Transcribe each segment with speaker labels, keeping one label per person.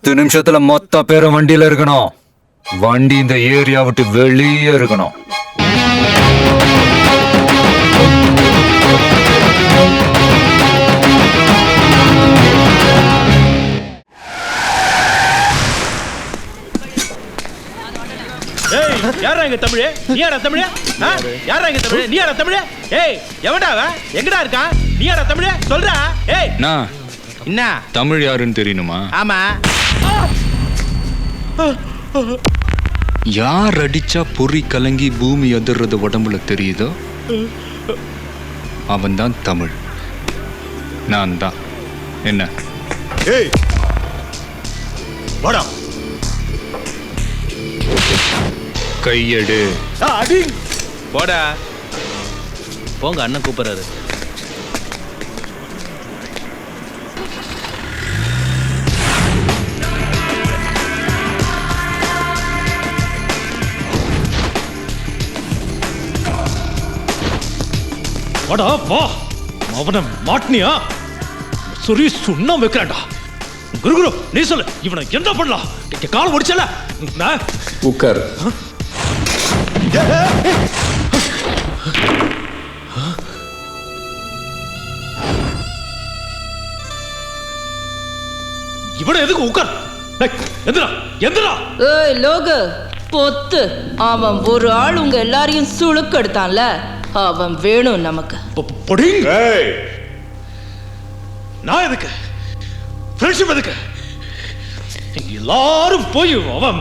Speaker 1: 10 நிமிஷத்துல மொத்த பேரும் வண்டியில இருக்கணும். வண்டி இந்த ஏரியா விட்டு வெளியே இருக்கணும்.
Speaker 2: யாரா இங்க தமிழே? நீ யாரா தமிழே? யாரா இங்க தமிழே? நீ யாரா தமிழே? ஏய் எவடா அவ? எங்கடா இருக்கா? நீ யாரா தமிழே? சொல்றா. ஏய்
Speaker 3: நான்
Speaker 2: என்ன
Speaker 3: தமிழ் யாருன்னு தெரியணுமா?
Speaker 2: ஆமா.
Speaker 3: யார் அடிச்சா பொறி கலங்கி பூமி அதிர்றது உடம்புல தெரியுதோ அவன் தான் தமிழ். நான் தான். என்ன?
Speaker 2: ஏய் வாடா.
Speaker 3: கையெடு.
Speaker 2: அடி போடா. போங்க, அண்ணன் கூப்பிடுறாரு.
Speaker 4: வாடா வா. அவனை மாட்டினியா? சரி சுண்ணம் வைக்கிறான்டா. குரு நீ சொல்லு, இவனை என்ன பண்ணலாம்? கால முடிச்சல
Speaker 5: உட்கார்.
Speaker 4: இவனை எதுக்கு உட்கார்? எந்திரா எந்திரா.
Speaker 6: ஏய் லோகு பொத்து. அவன் ஒரு ஆள் உங்க எல்லாரையும் சுளுக்கு எடுத்தான்ல, அவன் வேணும் நமக்கு.
Speaker 4: நான் எதுக்கு? ஃப்ரெண்ட்ஷிப் எதுக்கு? எல்லாரும் போய் அவன்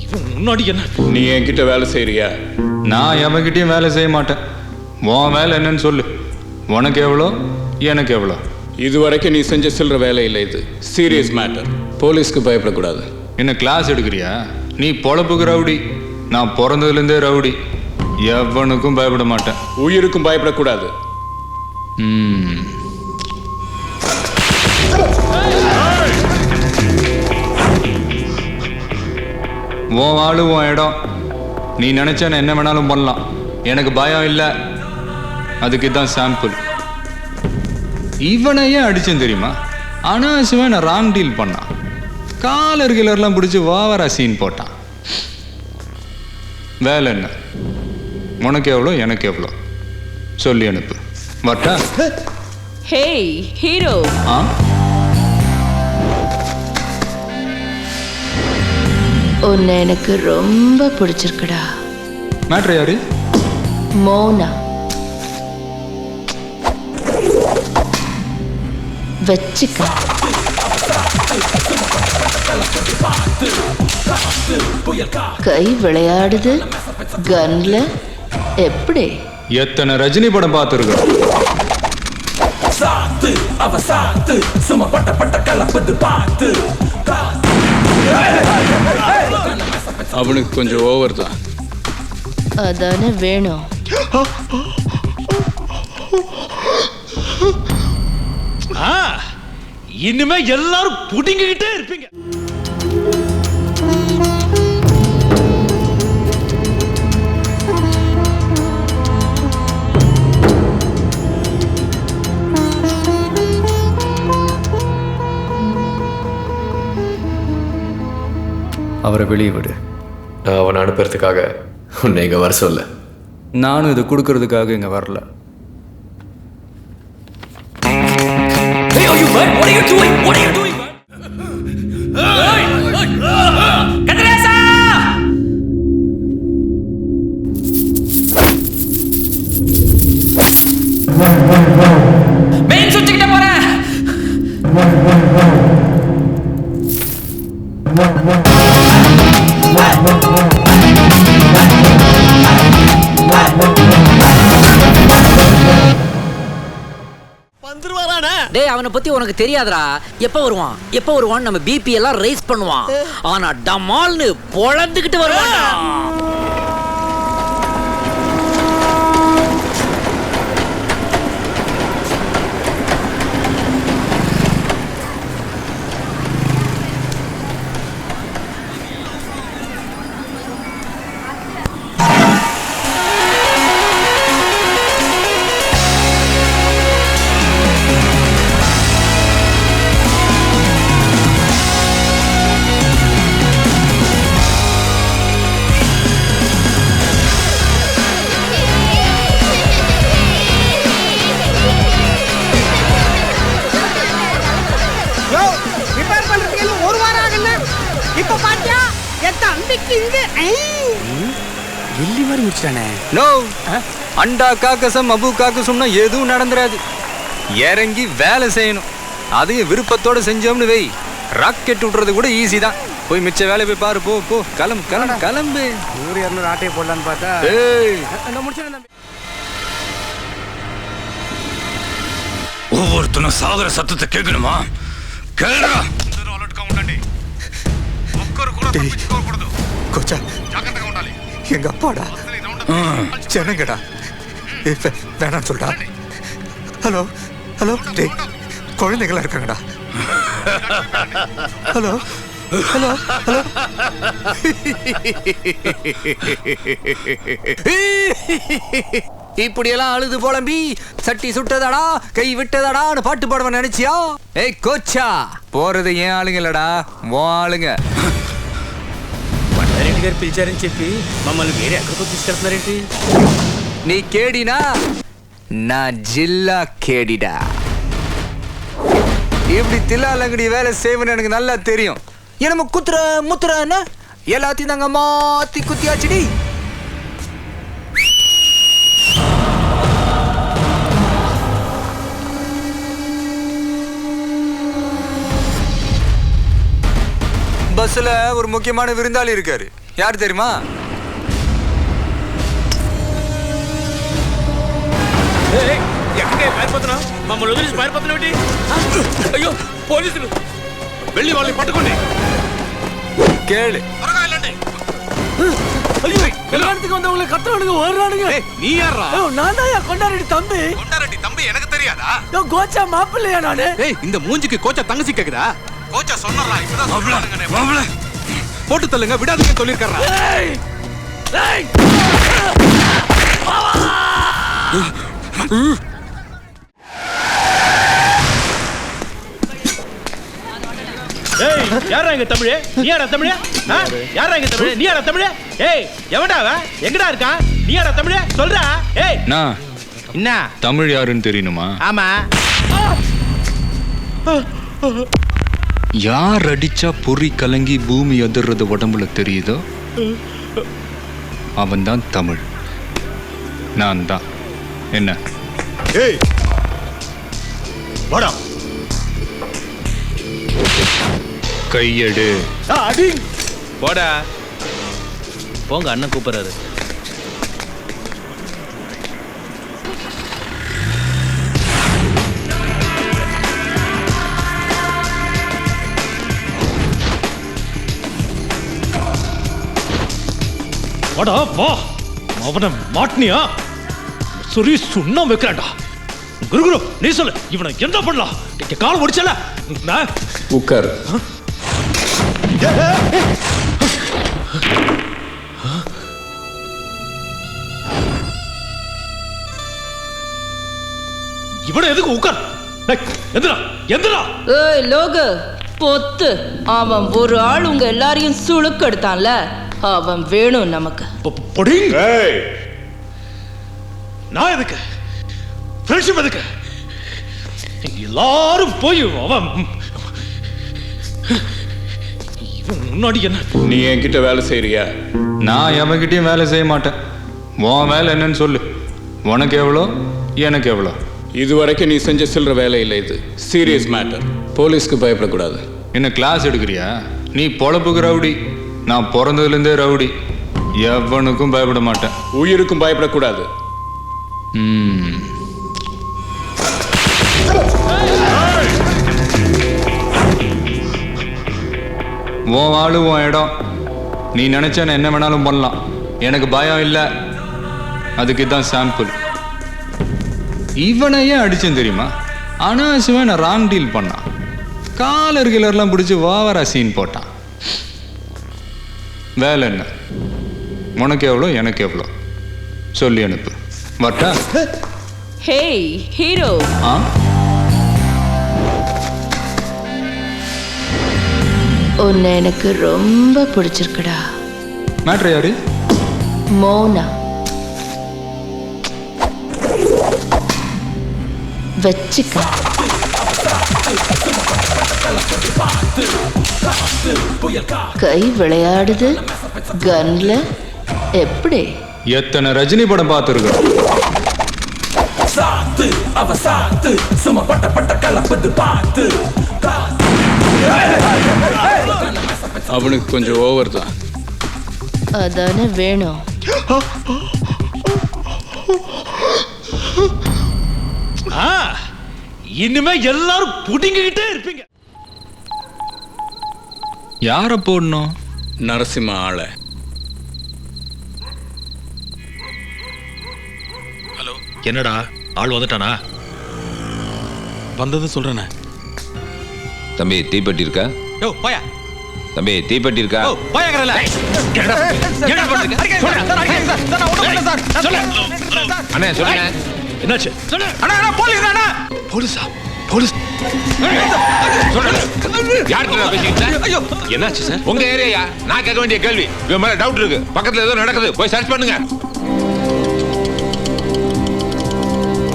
Speaker 4: இவன் முன்னாடி என்ன?
Speaker 5: நீ என்கிட்ட வேலை செய்யறியா?
Speaker 3: நான் எவன்கிட்டயும் வேலை செய்ய மாட்டேன். உன் வேலை என்னன்னு சொல்லு. உனக்கு எவ்வளோ, எனக்கு எவ்வளோ?
Speaker 5: இது வரைக்கும் நீ செஞ்ச சில்லற வேலை இல்லை. இது சீரியஸ் மேட்டர். போலீஸ்க்கு பயப்படக்கூடாது.
Speaker 3: என்ன கிளாஸ் எடுக்கிறியா? நீ பொழப்புக்கு ரவுடி, நான் பிறந்ததுலேருந்தே ரவுடி. எவனுக்கும் பயப்பட மாட்டேன்.
Speaker 5: உயிருக்கும் பயப்படக்கூடாது.
Speaker 3: உன் ஆளு உன் இடம். நீ நினைச்ச என்ன வேணாலும் பண்ணலாம். எனக்கு பயம் இல்லை. அதுக்கு தான் சாம்பிள். இவனையே அடிச்சேன் தெரியுமா? அனாவசியமா நான் ராங் டீல் பண்ணான். காலர் கிளர்லாம் பிடிச்சி ஓவரா சீன் போட்டான். வேலை என்ன? உனக்கு எவ்வளோ, எனக்கு எவ்வளோ சொல்லி அனுப்பு. வட்டா?
Speaker 6: ஹேய் ஹீரோ,
Speaker 3: ஆ
Speaker 6: உன்னை எனக்கு ரொம்ப பிடிச்சிருக்குடா.
Speaker 3: மேட்ரு யாரு?
Speaker 6: மோனா. வச்சுக்க. கை விளையாடுது கன்ல. எப்படி?
Speaker 3: எத்தனை ரஜினி படம் பார்த்துருக்கோம்.
Speaker 5: அவனுக்கு கொஞ்சம் ஓவர் தான்.
Speaker 6: அதானே வேணும்.
Speaker 4: இனிமே எல்லாரும் புடிங்கிட்டே இருப்பீங்க.
Speaker 1: அவரை வெளியே விடு.
Speaker 7: நான் அவனை அனுப்புறதுக்காக உன்னை இங்கே வர சொல்ல.
Speaker 1: நானும் இதை கொடுக்கறதுக்காக இங்கே வரல.
Speaker 8: டேய், அவனை பத்தி உனக்கு தெரியாதடா. எப்ப வருவான் நம்ம பிபி எல்லாம் ரைஸ் பண்ணுவான். ஆனா டமால்னு பொழந்துக்கிட்டு வருவான். வெள்ளி மாதிரி முடிச்சிட்டானே.
Speaker 3: நோ அண்டா காக்கசம் அபு காக்கசம்னா எதுவும் நடந்துராது. இறங்கி வேலை செய்யணும். அதையும் விருப்பத்தோட செஞ்சோம்னு வை, ராக்கெட் விட்டுறது கூட ஈஸி தான். போய் மிச்ச வேலை போய் பாரு. போ போ கிளம்பு கிளம்பு கிளம்பு.
Speaker 8: 100-200 ஆட்டையை போடலான்னு பார்த்தா
Speaker 4: ஒவ்வொருத்தனும் சாகுற சத்தத்தை கேட்கணுமா? கேளுடா.
Speaker 9: கொச்சா எங்க அப்பாடா ஜனங்கடா வேணான்னு சொல்றா. ஹலோ ஹலோ டே குழந்தைங்களா இருக்காங்கடா. ஹலோ ஹலோ ஹலோ
Speaker 3: இப்படியெல்லாம் அழுது புலம்பி சட்டி சுட்டதடா கை விட்டதடான்னு பாட்டு பாடுவ நினைச்சியா? ஏய் கோச்சா, போறது ஏன் ஆளுங்களடா, உன் ஆளுங்க.
Speaker 8: రెడ్డి గారు పిలిచారని చెప్పి మమ్మల్ని వేరే ఎక్కడికో తీసుకెళ్తున్నారేంటి?
Speaker 3: நீ கேடினா நான் ஜில்லா கேடிடா. இப்படி தில்லாலங்கடி வேலை செய்வன்னு எனக்கு நல்லா தெரியும். என்னமோ குத்துற முத்துறன்னு எல்லாத்தையும் நாங்க மாத்தி குத்தியாச்சுடி. பஸ்ல ஒரு முக்கியமான விருந்தாளி இருக்காரு. யார் தெரியுமா?
Speaker 2: మమ్మల్ని వదిలేసి పారిపోతున్నావు? అయ్యో పోలీసులు! వెళ్ళి వాళ్ళని పట్టుకోండి.
Speaker 3: கேளு.
Speaker 8: கல்யாணத்துக்கு வந்தவங்களை கத்துறானுங்க, ஓடுறானுங்க.
Speaker 2: நீ யாரா?
Speaker 8: நான் தான் கொண்டாரெட்டி தம்பி.
Speaker 2: கொண்டாரெட்டி தம்பி எனக்கு தெரியாதா?
Speaker 8: கோச்சா மாப்பிள்ளையா நானு?
Speaker 2: ஏய், இந்த மூஞ்சிக்கு கோச்சா தங்கச்சி கேக்குதா? கோச்சா சொன்னறா, இப்பதான் சொல்றானுங்க. மாப்ள போட்டு தள்ளுங்க, விடாதீங்க சொல்லிருக்கறா. ஏய், யாரா இங்க தமிழ்? நீ யாரா தமிழ்? யாரா இங்க தமிழ்? நீ யாரா தமிழ்? ஏய், எவன்டா அவன்? எங்கடா இருக்கான்? நீ யாரா தமிழ்? சொல்றா. ஏய்,
Speaker 3: நான்
Speaker 2: என்ன
Speaker 3: தமிழ் யாருன்னு தெரியணுமா?
Speaker 2: ஆமா.
Speaker 3: யார் அடிச்சா பொறி கலங்கி பூமி அதிர்றது உடம்புல தெரியுதோ அவன் தான் தமிழ். நான் தான். என்ன?
Speaker 2: ஏய், வாடா.
Speaker 3: கையெடு.
Speaker 2: அடி. போடா. போங்க, அண்ணன் கூப்பிடுறாரு.
Speaker 4: வாடா வா. அவனை மாட்டினியா? சரி சுண்ணம் வைக்கிறான்டா. குரு நீ சொல்லு, இவனை என்ன பண்ணலாம்? கால் முடிச்சல.
Speaker 5: உட்கார்.
Speaker 4: இவனை எதுக்கு உட்கார்? எந்திரா எந்திரா.
Speaker 6: ஏய் லோகு, பொத்து. அவன் ஒரு ஆள் உங்க எல்லாரையும் சுளுக்கெடுத்தான்ல, அவன் வேணும் நமக்கு.
Speaker 4: நான் எதுக்கு? ஃப்ரெண்ட்ஷிப் எதுக்கு? எல்லாரும் போய் அவன் முன்னாடி என்ன?
Speaker 5: நீ என்கிட்ட வேலை செய்யறியா?
Speaker 3: நான் எவன்கிட்டயும் வேலை செய்ய மாட்டேன். உன் வேலை என்னன்னு சொல்லு. உனக்கு எவ்வளோ, எனக்கு எவ்வளோ?
Speaker 5: இதுவரைக்கும் நீ செஞ்ச சில்லற வேலை இல்லை. இது சீரியஸ் மேட்டர். போலீஸ்க்கு பயப்படக்கூடாது.
Speaker 3: என்ன கிளாஸ் எடுக்கிறியா? நீ பொழப்புக்கு ரவுடி. நான் பிறந்ததுலேருந்தே ரவுடி. எவனுக்கும் பயப்பட மாட்டேன்.
Speaker 5: உயிருக்கும் பயப்படக்கூடாது.
Speaker 3: உன் ஆளு உன் இடம். நீ நினைச்ச நான் என்ன வேணாலும் பண்ணலாம். எனக்கு பயம் இல்லை. அதுக்கு தான் சாம்பிள். இவனையே அடிச்சேன் தெரியுமா? அனாவசியமாக நான் ராங் டீல் பண்ணான். காலர் கிளர்லாம் பிடிச்சி ஓவரா சீன் போட்டான். வேலை என்ன? உனக்கு எவ்வளோ, எனக்கு எவ்வளோ சொல்லி அனுப்பு. வட்டா?
Speaker 6: ஹேய் ஹீரோ,
Speaker 3: ஆ,
Speaker 6: உன்னை எனக்கு ரொம்ப பிடிச்சிருக்குடா.
Speaker 3: மேட்ரு யாரு?
Speaker 6: மோனா. வச்சுக்க. கை விளையாடுது கன்ல. எப்படி?
Speaker 5: எத்தனை ரஜினி படம் பார்த்துருக்கோம். அவனுக்கு கொஞ்சம் ஓவர் தான்.
Speaker 6: அதானே வேணும்.
Speaker 4: இனிமே எல்லாரும் புடிங்கிட்டே இருப்பீங்க.
Speaker 3: யார போடணும்?
Speaker 5: நரசிம்ம ஆள.
Speaker 4: ஹலோ, என்னடா ஆள் வந்துட்டானா? வந்தது சொல்றேனே.
Speaker 10: தம்பி தீப்பெட்டி இருக்கா?
Speaker 2: யோ போயா.
Speaker 10: தம்பி தீப்பெட்டி இருக்கா?
Speaker 2: ஓ போயாங்கறல.
Speaker 10: அண்ணே சொல்லுங்க.
Speaker 4: என்னாச்சு? சொல்லு.
Speaker 2: அண்ணா போலீஸ் அண்ணா.
Speaker 4: போலீஸா? போலீஸ்.
Speaker 10: யார்கிட்ட பேசிக்கிட்ட?
Speaker 4: என்னாச்சு சார்?
Speaker 10: உங்க ஏரியா. நான் கேட்க வேண்டிய கேள்வி. இவன் மேல டவுட் இருக்கு. பக்கத்துல ஏதோ நடக்குது. போய் சர்ச் பண்ணுங்க.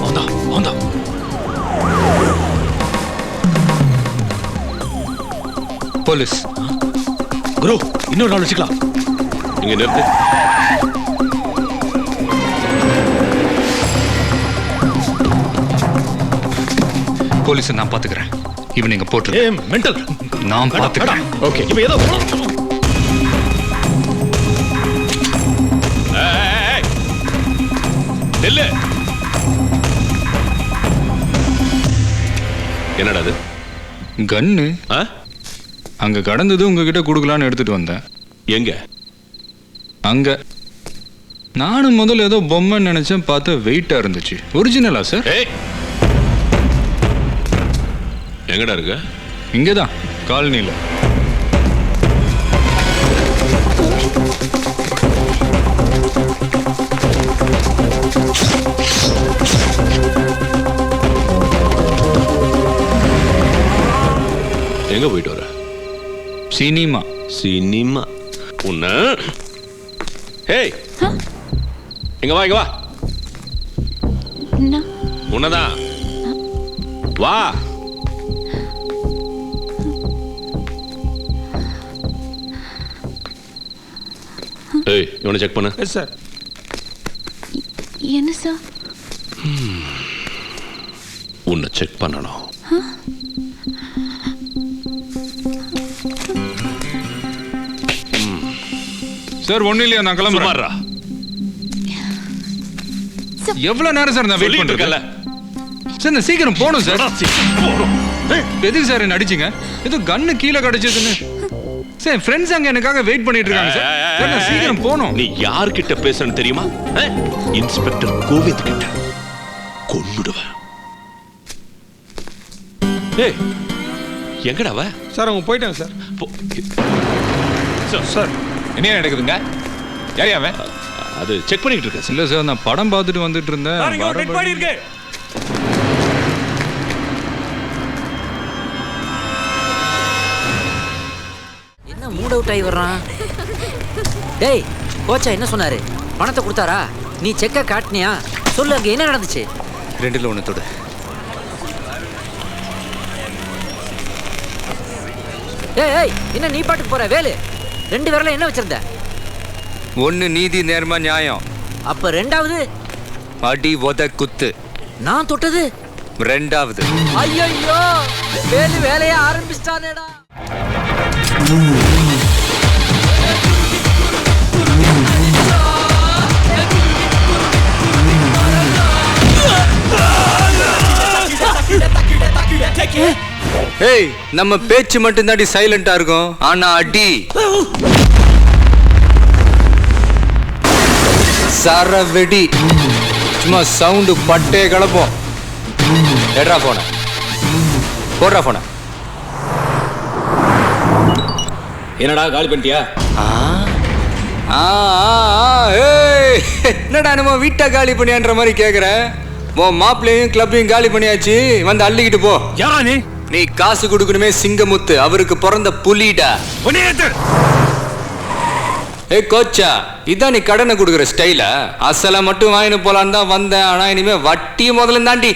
Speaker 4: வந்தா வந்தா.
Speaker 3: போலீஸ்.
Speaker 4: குரு, இன்னொரு நாள் வச்சுக்கலாம்.
Speaker 10: இங்க நிறுத்து.
Speaker 3: போலீஸ் நான் பாத்துக்கிறேன். இவன் நீங்க போட்டு
Speaker 4: மென்டல்.
Speaker 3: நான் பாத்துக்கிறேன்.
Speaker 4: ஓகே. இப்போ ஏதோ
Speaker 10: நெல்லு. என்னடா அது?
Speaker 3: கன்னு. அங்க கடந்தது உங்ககிட்ட கொடுக்கலான்னு எடுத்துட்டு வந்தேன்.
Speaker 10: எங்க?
Speaker 3: அங்க. நானும் முதல்ல ஏதோ பொம்மை நினைச்சேன், பார்த்தா வெயிட்டா இருந்துச்சு. ஒரிஜினலா சார்?
Speaker 10: எங்கடா இருக்கு?
Speaker 3: இங்கதான் காலனில.
Speaker 10: எங்க போயிட்டு வர?
Speaker 3: சினிமா.
Speaker 10: சினிமா? உன்ன ஹேய், இங்க வா, இங்க வா. உன்னதான். வா. ஏய், இவனை செக் பண்ணு.
Speaker 2: Yes sir.
Speaker 6: என்ன சார்?
Speaker 10: உன்னை செக் பண்ணணும்.
Speaker 3: சார் ஒண்ணு இல்லையா, நான் கிளம்புறேன். எவ்வளவு நேரம் சார் நான் வெயிட் பண்றேன். சார் நான் சீக்கிரம் போகணும் சார். எதுக்கு சார் என்ன அடிச்சீங்க? ஏதோ கன்னு கீழே கிடைச்சதுன்னு. சார் ஃப்ரெண்ட்ஸ் அங்க எனக்காக வெயிட் பண்ணிட்டு இருக்காங்க சார். சார் நான் சீக்கிரம் போகணும்.
Speaker 10: நீ யார்கிட்ட பேசுறன்னு தெரியுமா? இன்ஸ்பெக்டர் கோவிந்த் கிட்ட. கொன்னுடுவேன். ஏய், எங்கடா வா?
Speaker 2: சார் அவங்க போயிட்டாங்க சார்.
Speaker 10: சார் என்ன நடக்குதுங்க? யாரையா அவன்? அது செக் பண்ணிட்டு இருக்கேன்.
Speaker 3: இல்ல சார், நான் படம் பார்த்துட்டு வந்துட்டு இருந்தேன்.
Speaker 8: என்ன மூட் அவுட் ஆகி வர்றான்? டேய் கோச்சா என்ன சொன்னாரு? பணத்தை கொடுத்தாரா? நீ செக்க காட்டினியா? சொல்லு, அங்க என்ன நடந்துச்சு?
Speaker 3: 2ல் 1 தொடு.
Speaker 8: ஏய் என்ன நீ பாட்டுக்கு போற? வேலு 2 விரல என்ன வச்சிருந்த?
Speaker 3: 1 நீதி நேர்மை நியாயம்.
Speaker 8: அப்ப 2வது?
Speaker 3: அடி உத குத்து.
Speaker 8: நான் தொட்டது
Speaker 3: 2வது.
Speaker 8: ஐயோ, வேலு வேலைய ஆரம்பிச்சிட்டானேடா.
Speaker 3: ஏய், நம்ம பேச்சு மட்டும் தாண்டி சைலண்டா இருக்கும், ஆனா அடி சரவெடி. சும்மா சவுண்டு பட்டே கலப்போம். எடுறா போன, போடுறா போன.
Speaker 7: என்னடா காலி பண்ணிட்டியா?
Speaker 3: என்னடா நம்ம வீட்டை காலி பண்ணியான்ற மாதிரி கேக்குற? உன் மாப்பிள்ளையும் கிளப்பையும் காலி பண்ணியாச்சு, வந்து அள்ளிக்கிட்டு போ.
Speaker 4: யாரா நீ?
Speaker 3: நீ காசு கொடுக்கணுமே சிங்கமுத்து, அவருக்கு பிறந்த புலிடா. ஏய் கோச்சா, இதான் நீ கடனை கொடுக்குற ஸ்டைலா? அசலை மட்டும் வாங்கிட்டு போலான்னு தான் வந்தேன், ஆனா இனிமே வட்டியும் முதல்ல தாண்டி.